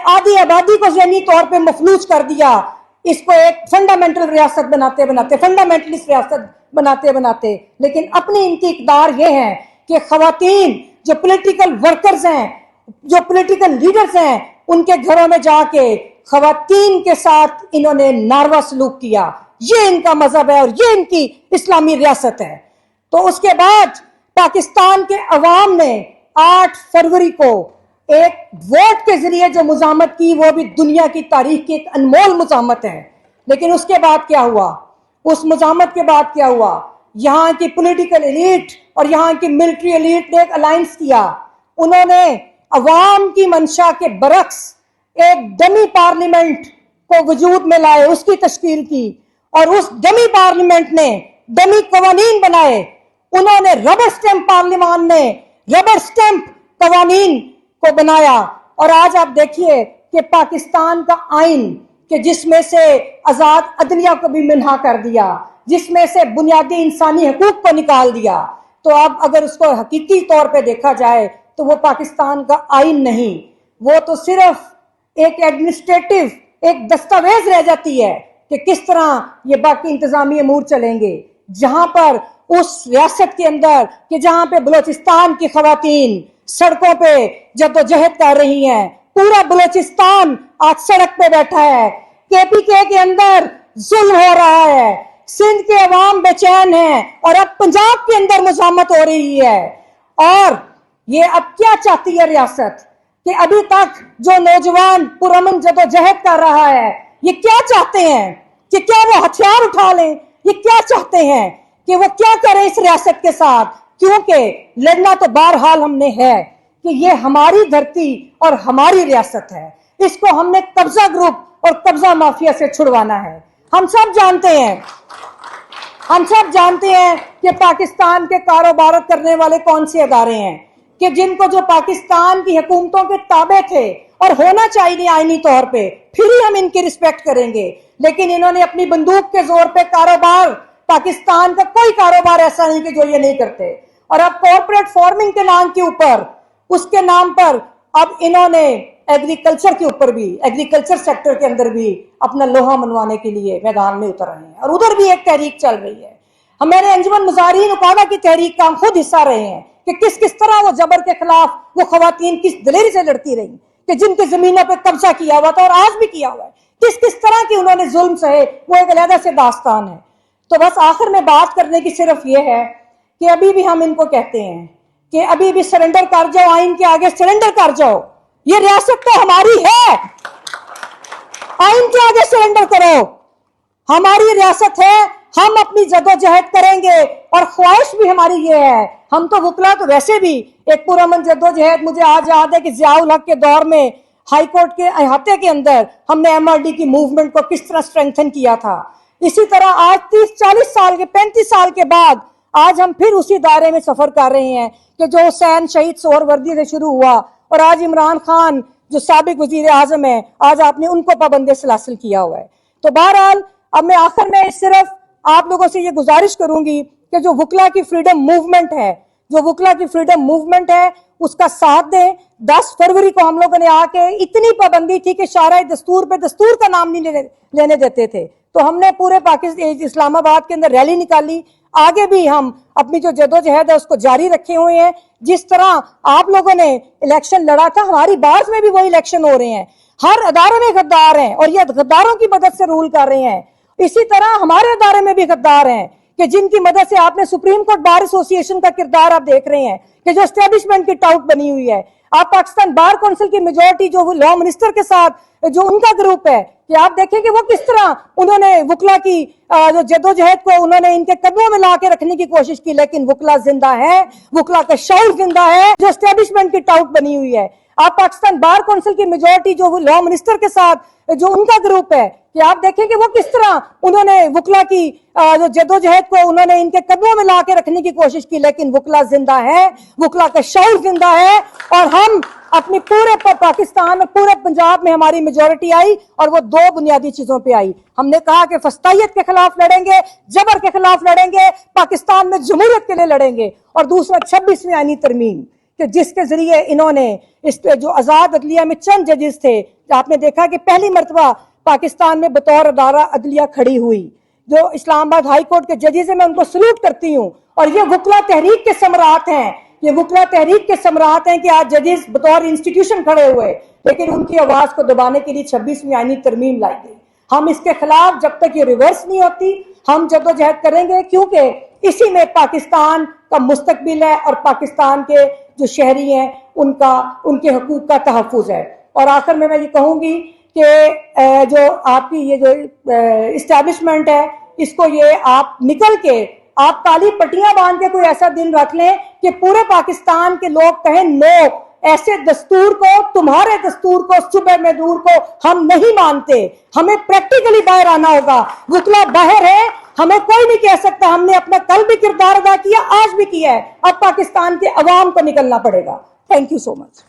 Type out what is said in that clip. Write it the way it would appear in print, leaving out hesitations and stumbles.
आधी आबादी को ज़हनी तौर पे मफलूज कर दिया, इसको एक फंडामेंटल रियासत बनाते बनाते, फंडामेंटलिस्ट रियासत बनाते बनाते। लेकिन अपनी इनकी इक़दार ये है कि ख़वातीन जो पॉलिटिकल वर्कर्स हैं, जो पॉलिटिकल लीडर्स हैं, उनके घरों में जाके ख़वातीन के साथ इन्होंने नारवा सलूक किया। ये इनका मजहब है और ये इनकी इस्लामी रियासत है। तो उसके बाद पाकिस्तान के अवाम ने 8 फरवरी को एक वोट के जरिए जो मुज़ाहमत की, वो भी दुनिया की तारीख की एक अनमोल मुज़ाहमत है। लेकिन उसके बाद क्या हुआ? उस मुज़ाहमत के बाद क्या हुआ? यहाँ की पॉलिटिकल एलीट और यहाँ की मिलिट्री एलीट ने एक अलायंस किया। उन्होंने अवाम की मंशा के बरक्स एक डमी पार्लियामेंट को वजूद में लाए, उसकी तश्कील की, और उस डमी पार्लियामेंट ने डमी कवानीन बनाए। उन्होंने रबर स्टैंप पार्लियामान ने रबर स्टैंप कवानीन को बनाया। और आज आप देखिए कि पाकिस्तान का आइन कि जिसमें से आजाद अदलिया को भी मिन्हा कर दिया, जिसमें से बुनियादी इंसानी हकूक को निकाल दिया, तो अब अगर उसको हकीकी तौर पे देखा जाए तो वो पाकिस्तान का आइन नहीं, वो तो सिर्फ एक एडमिनिस्ट्रेटिव एक दस्तावेज रह जाती है कि किस तरह ये बाकी इंतजामी अमूर चलेंगे। जहां पर उस रियासत के अंदर कि जहां पे बलोचिस्तान की खवातीन सड़कों पे जद्दोजहद कर रही हैं, पूरा बलोचिस्तान आज सड़क पे बैठा है, केपीके के अंदर जुल्म हो रहा है, सिंध के अवाम बेचैन है, और अब पंजाब के अंदर मुज़ाहमत हो रही है। और ये अब क्या चाहती है रियासत कि अभी तक जो नौजवान पुरअमन जद्दोजहद कर रहा है, ये क्या चाहते हैं कि क्या वो हथियार उठा लें? ये क्या चाहते हैं कि वो क्या करें इस रियासत के साथ? क्योंकि लड़ना तो बहरहाल हमने है कि ये हमारी धरती और हमारी रियासत है, इसको हमने कब्जा ग्रुप और कब्जा माफिया से छुड़वाना है। हम सब जानते हैं कि पाकिस्तान के कारोबार करने वाले कौन से अदारे हैं कि जिनको जो पाकिस्तान की हुकूमतों के ताबे थे और होना चाहिए आईनी तौर पे, फिर ही हम इनकी रिस्पेक्ट करेंगे। लेकिन इन्होंने अपनी बंदूक के जोर पे कारोबार, पाकिस्तान का कोई कारोबार ऐसा नहीं कि जो ये नहीं करते। और अब कॉर्पोरेट फार्मिंग के नाम के ऊपर, उसके नाम पर अब इन्होंने एग्रीकल्चर के ऊपर भी, एग्रीकल्चर सेक्टर के अंदर भी अपना लोहा मनवाने के लिए मैदान में उतर रहे हैं। और उधर भी एक तहरीक चल रही है। हमारे अंजुमन मुजाहिरीन उकाबा की तहरीक का हम खुद हिस्सा रहे हैं कि किस किस तरह वो जबर के खिलाफ वो खवातीन किस दलेरी से लड़ती रही कि जिनकी जमीनों पर कब्जा किया हुआ था और आज भी किया हुआ है, किस किस तरह की उन्होंने जुल्म सहे, वो एक अलग से दास्तान है। तो बस आखिर में बात करने की सिर्फ ये है कि अभी भी हम इनको कहते हैं कि अभी भी सरेंडर कर जाओ, आइन के आगे सरेंडर कर जाओ। ये रियासत तो हमारी है, आइन के आगे सरेंडर करो, हमारी रियासत है, हम अपनी जद्दोजहद करेंगे। और ख्वाहिश भी हमारी ये है, हम तो वकला तो वैसे भी एक पुरअमन जद्दोजहद, मुझे आज याद है कि जियाउल हक के दौर में हाई कोर्ट के अहाते के अंदर हमने एमआरडी की मूवमेंट को किस तरह स्ट्रेंथन किया था। इसी तरह आज 30-40 साल के, 35 साल के बाद आज हम फिर उसी दायरे में सफर कर रहे हैं कि जो हुसैन शहीद सोहरवर्दी से शुरू हुआ और आज इमरान खान जो साबिक वजीर आजम है, आज आपने उनको पाबंदे सलासिल किया हुआ है। तो बहरहाल अब मैं आखिर में सिर्फ आप लोगों से ये गुजारिश करूंगी कि जो वकला की फ्रीडम मूवमेंट है, जो वकला की फ्रीडम मूवमेंट है, उसका साथ दें। 10 फरवरी को हम लोगों ने आके इतनी पाबंदी थी कि शारा दस्तूर पे दस्तूर का नाम नहीं लेने देते थे, तो हमने पूरे पाकिस्तान इस्लामाबाद के अंदर रैली निकाली। आगे भी हम अपनी जो जद्दोजहद है उसको जारी रखे हुए हैं। जिस तरह आप लोगों ने इलेक्शन लड़ा था, हमारी बात में भी वही इलेक्शन हो रहे हैं। हर अदारे में गद्दार हैं और ये गद्दारों की मदद से रूल कर रहे हैं। इसी तरह हमारे अदारे में भी गद्दार हैं कि जिनकी मदद से आपने सुप्रीम कोर्ट बार एसोसिएशन का किरदार आप देख रहे हैं कि जो एस्टेब्लिशमेंट की टाउट बनी हुई है। आप पाकिस्तान बार काउंसिल की मेजोरिटी जो लॉ मिनिस्टर के साथ जो उनका ग्रुप है, कि आप देखें कि वो किस तरह उन्होंने वकला की जो जद्दोजहद को उन्होंने इनके कदमों में ला के रखने की कोशिश की। लेकिन वकला जिंदा है, वकला का शऊर जिंदा है, जो एस्टेब्लिशमेंट की टाउट बनी हुई है। आप पाकिस्तान बार काउंसिल की मेजोरिटी जो लॉ मिनिस्टर के साथ जो उनका ग्रुप है, कि आप देखें कि वो किस तरह उन्होंने वकला की जो जद्दोजहद को उन्होंने इनके कदमों में ला के रखने की कोशिश की। लेकिन वकला जिंदा है, वकला का शऊर जिंदा है। और हम अपनी पूरे पाकिस्तान और पूरे पंजाब में हमारी मेजोरिटी आई और वो 2 बुनियादी चीजों पे आई। हमने कहा कि फस्तायत के खिलाफ लड़ेंगे, जबर के खिलाफ लड़ेंगे, पाकिस्तान में जमहूरियत के लिए लड़ेंगे। और दूसरा 26वीं आईनी तरमीम کہ جس کے ذریعے انہوں نے اس جو آزاد عدلیہ میں چند ججز تھے، آپ نے دیکھا کہ پہلی مرتبہ پاکستان میں بطور ادارہ عدلیہ کھڑی ہوئی، جو اسلام آباد ہائی کورٹ کے ججز ہیں، میں ان کو سلوٹ کرتی ہوں، اور یہ وکلا تحریک کے ثمرات ہیں، یہ وکلا تحریک کے ثمرات ہیں کہ آج ججز بطور انسٹیٹیوشن کھڑے ہوئے، لیکن ان کی آواز کو دبانے کے لیے 26ویں آئینی ترمیم لائی گئی۔ ہم اس کے خلاف جب تک یہ ریورس نہیں ہوتی ہم جدوجہد کریں گے، کیونکہ اسی میں پاکستان کا مستقبل ہے اور پاکستان کے جو شہری ہیں ان کے حقوق کا تحفظ ہے۔ اور آخر میں یہ کہوں گی کہ جو آپ کی یہ جو اسٹیبلشمنٹ ہے، اس کو یہ آپ نکل کے آپ کالی پٹیاں باندھ کے کوئی ایسا دن رکھ لیں کہ پورے پاکستان کے لوگ کہیں نو، ایسے دستور کو، تمہارے دستور کو، صبح میں دور کو ہم نہیں مانتے۔ ہمیں پریکٹیکلی باہر آنا ہوگا، وکلا باہر ہے، ہمیں کوئی نہیں کہہ سکتا، ہم نے اپنا کل بھی کردار ادا کیا، آج بھی کیا ہے، اب پاکستان کے عوام کو نکلنا پڑے گا۔ Thank you so much.